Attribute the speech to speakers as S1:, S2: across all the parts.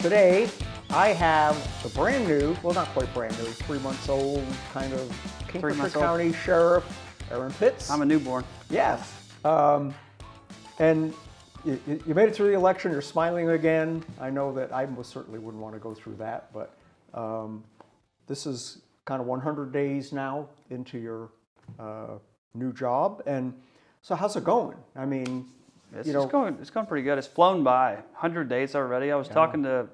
S1: Today, I have the brand new, well, not quite brand new, 3 months old, kind of Kingfisher County Sheriff, Aaron Pitts.
S2: I'm a newborn.
S1: Yes. And you made it through the election. You're smiling again. I know that I most certainly wouldn't want to go through that, but this is kind of 100 days now into your new job. And so how's it going? I mean,
S2: It's going pretty good. It's flown by 100 days already. I was talking to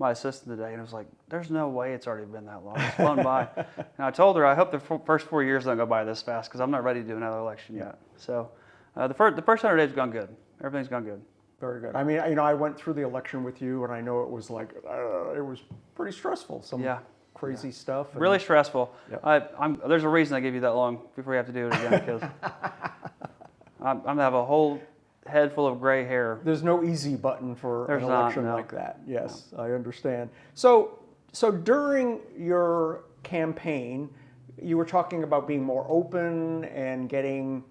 S2: my assistant today, and I was like, "There's no way it's already been that long. It's flown by." And I told her, "I hope the first 4 years don't go by this fast because I'm not ready to do another election yet." So the first 100 days have gone good. Everything's gone good.
S1: Very good. I mean, I went through the election with you, and I know it was like it was pretty stressful. Some crazy stuff. And
S2: really stressful.
S1: Yep.
S2: There's a reason I gave you that long before you have to do it again because I'm gonna have a whole head full of gray hair.
S1: There's no easy button for an election
S2: no.
S1: like that. Yes, no. I understand. So during your campaign, you were talking about being more open and getting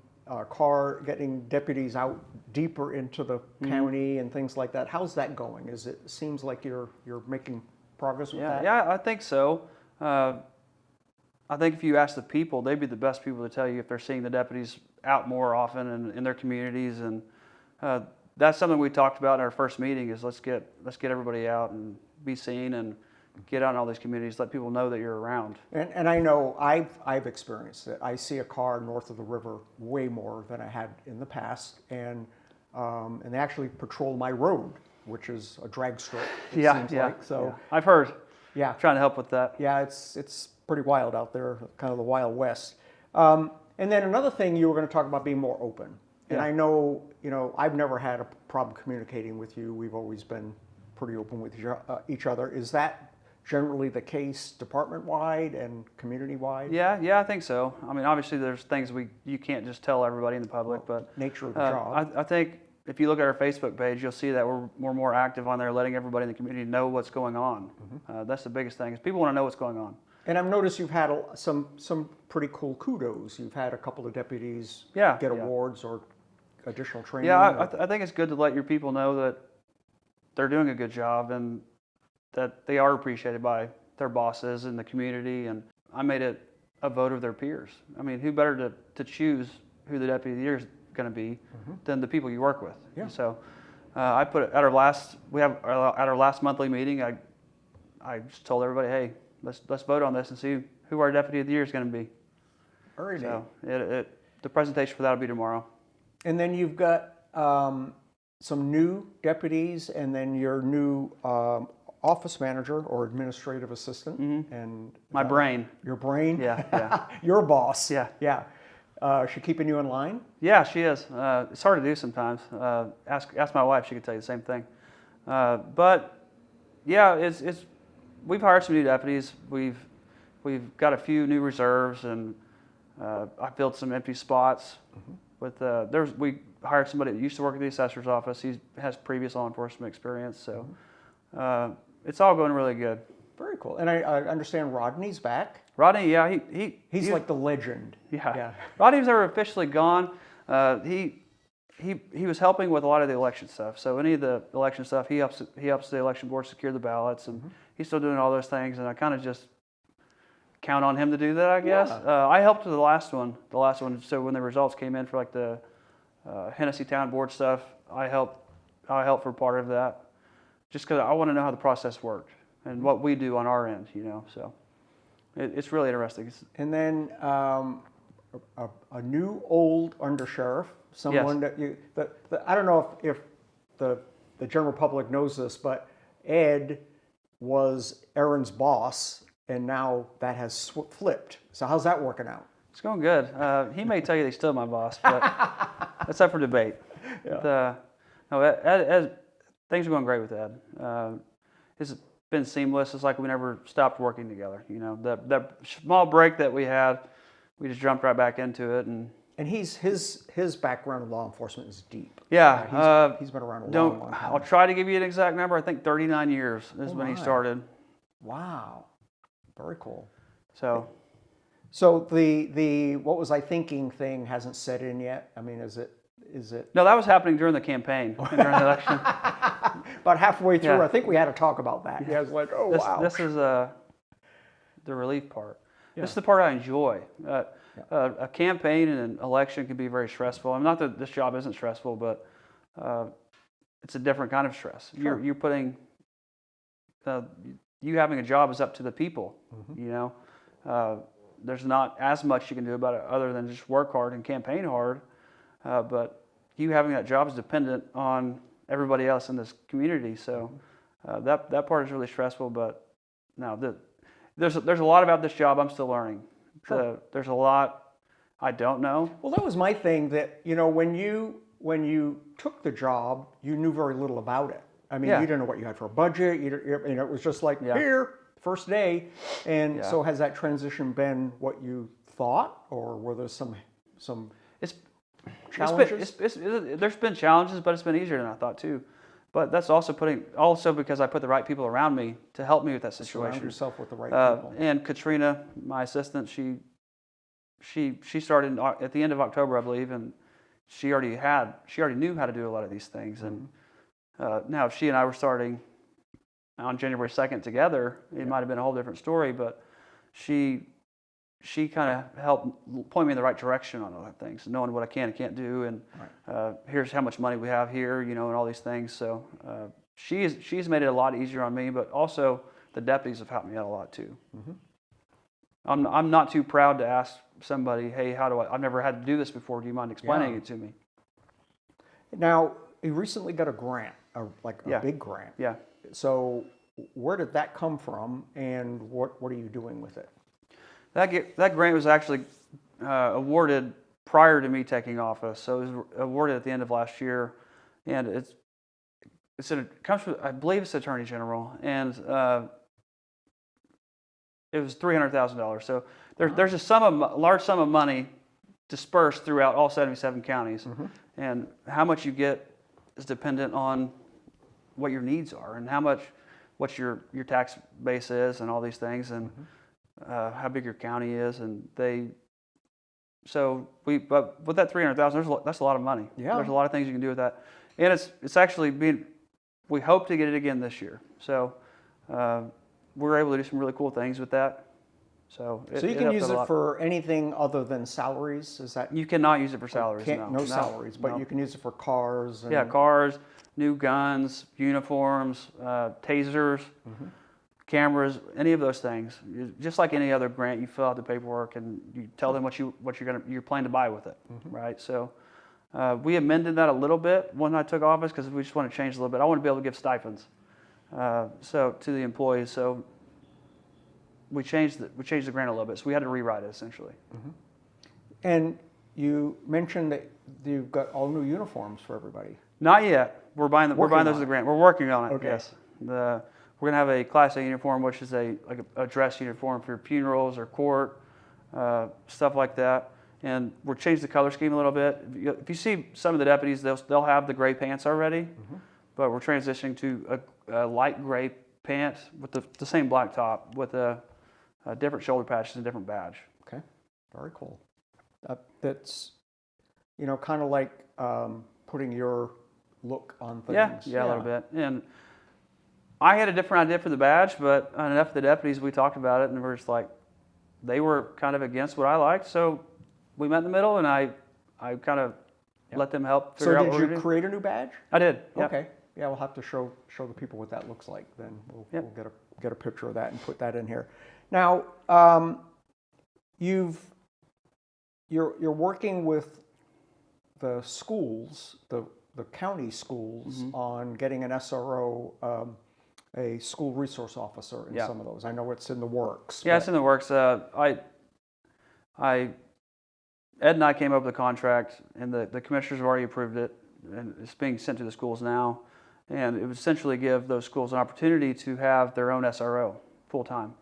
S1: deputies out deeper into the county and things like that. How's that going? It seems like you're making progress with that?
S2: Yeah, I think so. I think if you ask the people, they'd be the best people to tell you if they're seeing the deputies out more often in their communities, and that's something we talked about in our first meeting. Is let's get everybody out and be seen and get out in all these communities, let people know that you're around.
S1: And I know I've experienced it. I see a car north of the river way more than I had in the past, and they actually patrol my road, which is a drag strip. It seems like. So
S2: I've heard.
S1: Yeah,
S2: trying to help with that.
S1: Yeah, it's pretty wild out there, kind of the Wild West. And then another thing, you were going to talk about being more open. And I know, I've never had a problem communicating with you. We've always been pretty open with each other. Is that generally the case department-wide and community-wide?
S2: Yeah, I think so. I mean, obviously there's things you can't just tell everybody in the public, but
S1: nature of the job.
S2: I think if you look at our Facebook page, you'll see that we're more active on there, letting everybody in the community know what's going on. That's the biggest thing, is people want to know what's going on.
S1: And I've noticed you've had some pretty cool kudos. You've had a couple of deputies get awards or additional training.
S2: Yeah, I think it's good to let your people know that they're doing a good job and that they are appreciated by their bosses in the community. And I made it a vote of their peers. I mean, who better to choose who the deputy of the year is going to be than the people you work with?
S1: Yeah.
S2: So I put it at our last monthly meeting. I just told everybody, hey, let's vote on this and see who our deputy of the year is going to be.
S1: Very neat.
S2: So the presentation for that will be tomorrow.
S1: And then you've got some new deputies, and then your new office manager or administrative assistant, and
S2: my brain.
S1: Your brain.
S2: Yeah.
S1: Your boss.
S2: Yeah.
S1: She keeping you in line?
S2: Yeah, she is. It's hard to do sometimes. Ask my wife; she could tell you the same thing. But yeah, we've hired some new deputies. We've got a few new reserves, and I filled some empty spots. We hired somebody that used to work at the assessor's office. He has previous law enforcement experience, so it's all going really good.
S1: Very cool. And I understand Rodney's back.
S2: Rodney, yeah,
S1: he's like the legend.
S2: Yeah. Rodney's never officially gone. He was helping with a lot of the election stuff. So any of the election stuff, he helps the election board secure the ballots, and he's still doing all those things. And I kind of just count on him to do that, I guess.
S1: Yeah.
S2: I helped with the last one. So when the results came in for like the Hennessey town board stuff, I helped for part of that, just because I want to know how the process worked and what we do on our end, So it's really interesting.
S1: And then a new old undersheriff, someone that I don't know if the general public knows this, but Ed was Aaron's boss, and now that has flipped. So how's that working out?
S2: It's going good. He may tell you he's still my boss, but that's up for debate.
S1: Yeah.
S2: Ed, things are going great with Ed. It's been seamless. It's like we never stopped working together. That small break that we had, we just jumped right back into it. And
S1: his background in law enforcement is deep.
S2: Yeah.
S1: He's been around a long time.
S2: I'll try to give you an exact number. I think 39 years is when he started.
S1: Wow. Very cool.
S2: So
S1: the what was I thinking thing hasn't set in yet? I mean, is it?
S2: No, that was happening during the campaign and during the election.
S1: about halfway through,
S2: Yeah.
S1: I think we had to talk about that. Yeah, I was like, oh, wow.
S2: This is the relief part.
S1: Yeah.
S2: This is the part I enjoy. A campaign and an election can be very stressful. I'm not that this job isn't stressful, but it's a different kind of stress.
S1: Sure.
S2: You're putting you having a job is up to the people. You know, there's not as much you can do about it other than just work hard and campaign hard. But you having that job is dependent on everybody else in this community. So that part is really stressful. But no, there's a lot about this job I'm still learning.
S1: Sure.
S2: There's a lot I don't know.
S1: Well, that was my thing, that, you know, when you took the job, you knew very little about it. I mean,
S2: Yeah.
S1: you didn't know what you had for a budget. You know, it was just like, here, first day. And so has that transition been what you thought, or were there some challenges?
S2: There's been challenges, but it's been easier than I thought too. But that's also because I put the right people around me to help me with that situation.
S1: Surround yourself with the right people.
S2: And Katrina, my assistant, she started at the end of October, I believe, and she already knew how to do a lot of these things. And now if she and I were starting on January 2nd together, it might have been a whole different story. But she kind of helped point me in the right direction on other things, knowing what I can and can't do, and here's how much money we have here, you know, and all these things. So she's made it a lot easier on me, but also the deputies have helped me out a lot too. I'm not too proud to ask somebody, hey, I've never had to do this before. Do you mind explaining it to me?
S1: Now, you recently got a grant, a big grant.
S2: Yeah.
S1: So where did that come from, and what are you doing with it?
S2: That grant was actually awarded prior to me taking office, so it was awarded at the end of last year, and it comes from, I believe it's the Attorney General, and it was $300,000. So there's a large sum of money dispersed throughout all 77 counties, and how much you get is dependent on what your needs are and what your tax base is and all these things, and how big your county is, and but with that $300,000, that's a lot of money.
S1: Yeah.
S2: There's a lot of things you can do with that, and it's actually we hope to get it again this year. So we're able to do some really cool things with that. So
S1: you can use it for anything other than salaries? Is that?
S2: You cannot use it for salaries.
S1: No salaries, but you can use it for cars.
S2: Yeah, cars, new guns, uniforms, tasers, cameras, any of those things. Just like any other grant, you fill out the paperwork and you tell them what you're planning to buy with it, right? So we amended that a little bit when I took office because we just want to change a little bit. I want to be able to give stipends to the employees. So we changed the grant a little bit. So we had to rewrite it essentially.
S1: And you mentioned that you've got all new uniforms for everybody.
S2: Not yet. We're buying those as a grant. We're working on it.
S1: Okay.
S2: Yes. We're going to have a Class A uniform, which is a dress uniform for funerals or court, stuff like that. And we're changing the color scheme a little bit. If you see some of the deputies, they'll have the gray pants already, but we're transitioning to a light gray pant with the same black top with a different shoulder patches and different badge.
S1: Okay, very cool. That's, kind of like putting your look on things.
S2: Yeah, a little bit. And I had a different idea for the badge, but enough of the deputies, we talked about it, and we're just like, they were kind of against what I liked, so we met in the middle, and I kind of let them help figure out what we're
S1: So
S2: doing.
S1: did you create a new badge?
S2: I did. Yep.
S1: Okay. Yeah, we'll have to show the people what that looks like. Then we'll get a picture of that and put that in here. Now, you're working with the schools, the county schools, on getting an SRO, a school resource officer in some of those. I know it's in the works.
S2: Yeah, it's in the works. Ed and I came up with a contract, and the commissioners have already approved it, and it's being sent to the schools now. And it would essentially give those schools an opportunity to have their own SRO full time.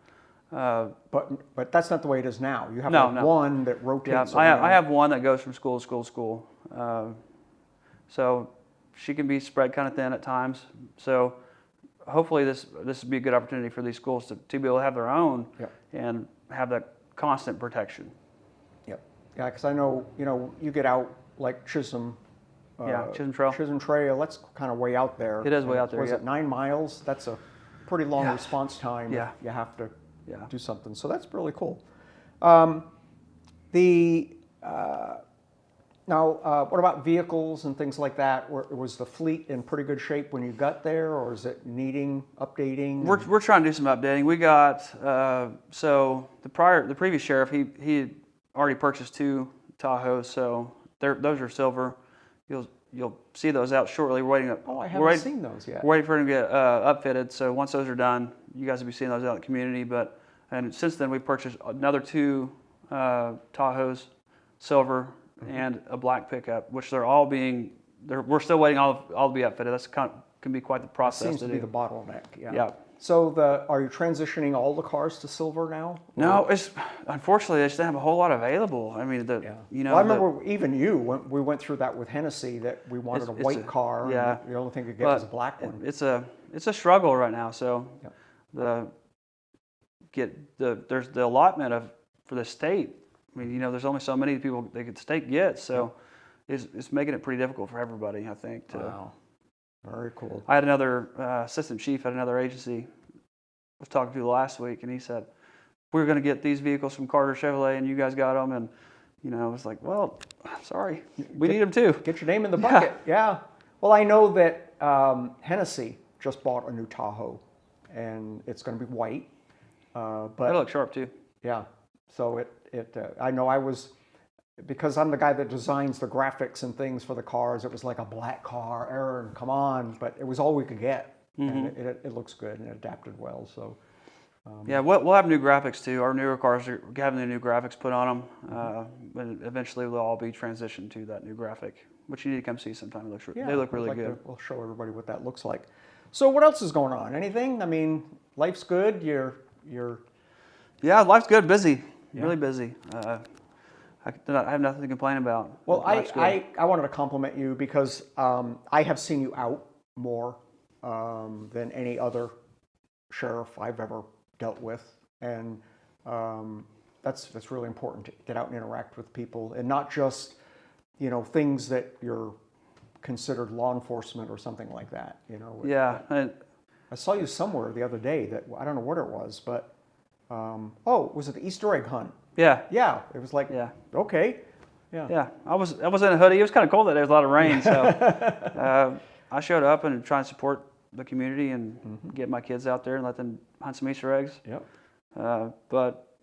S1: But that's not the way it is now. You have one that rotates.
S2: Yeah, I have one that goes from school to school to school. So she can be spread kind of thin at times. So hopefully this would be a good opportunity for these schools to be able to have their own and have that constant protection.
S1: Yep. Yeah, because I know, you get out like Chisholm
S2: Yeah, Chisholm Trail.
S1: Chisholm Trail, that's kind of way out there.
S2: It is way out there,
S1: Was
S2: yeah.
S1: it 9 miles? That's a pretty long
S2: Yeah.
S1: response time
S2: Yeah.
S1: if you have to
S2: Yeah.
S1: do something. So that's really cool. Now, what about vehicles and things like that? Was the fleet in pretty good shape when you got there, or is it needing updating?
S2: We're trying to do some updating. We got so the previous sheriff he had already purchased 2 Tahoes, so those are silver. You'll see those out shortly. We're waiting.
S1: Oh, I haven't seen those yet.
S2: We're waiting for them to get upfitted. So once those are done, you guys will be seeing those out in the community. And since then we purchased another 2 Tahoes, silver, and a black pickup, which we're still waiting all to be upfitted. That's can be quite the process.
S1: Seems to be the bottleneck. Yeah.
S2: Yeah.
S1: So are you transitioning all the cars to silver now?
S2: No, unfortunately they just don't have a whole lot available. I mean,
S1: Well, I remember even we went through that with Hennessey, that we wanted a white car.
S2: Yeah.
S1: And the only thing we could get was a black one.
S2: It's a struggle right now. So
S1: Yeah.
S2: there's the allotment for the state. I mean, there's only so many people the state gets, so it's making it pretty difficult for everybody, I think.
S1: Wow, very cool.
S2: I had another assistant chief at another agency I was talking to last week, and he said, we're going to get these vehicles from Carter Chevrolet, and you guys got them, and I was like, well, sorry, we need them too.
S1: Get your name in the bucket. Yeah. Well, I know that Hennessey just bought a new Tahoe, and it's going to be white. But
S2: It'll look sharp too.
S1: Yeah. So I know because I'm the guy that designs the graphics and things for the cars, it was like a black car, Aaron, come on, but it was all we could get. And it looks good and it adapted well. So
S2: yeah, we'll have new graphics too. Our newer cars are having the new graphics put on them, and eventually they'll all be transitioned to that new graphic, which you need to come see sometime. They look really good.
S1: We'll show everybody what that looks like. So what else is going on? Anything? I mean, life's good.
S2: Yeah, life's good. Busy, really busy. I have nothing to complain about.
S1: Well, I wanted to compliment you because I have seen you out more than any other sheriff I've ever dealt with, and that's really important to get out and interact with people, and not just things that you're considered law enforcement or something like that.
S2: Yeah.
S1: I saw you somewhere the other day that I don't know what it was, but was it the Easter egg hunt?
S2: Yeah.
S1: Yeah. It was like, okay. Yeah.
S2: Yeah. I was in a hoodie. It was kind of cold that there was a lot of rain, so I showed up and tried to support the community and get my kids out there and let them hunt some Easter eggs.
S1: Yep.
S2: But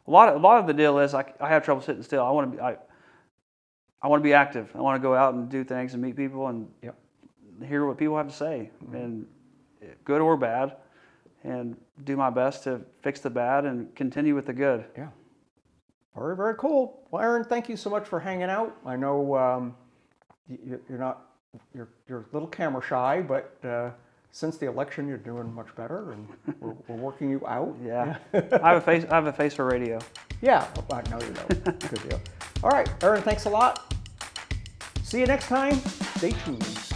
S2: a lot of the deal is I have trouble sitting still. I want to be active. I want to go out and do things and meet people and hear what people have to say, and good or bad, and do my best to fix the bad and continue with the good.
S1: Yeah. Very, very cool. Well, Aaron, thank you so much for hanging out. I know you're a little camera shy, but since the election, you're doing much better, and we're working you out.
S2: Yeah. I have a face for radio.
S1: Yeah. No, you don't. Good deal. All right, Aaron, thanks a lot. See you next time. Stay tuned.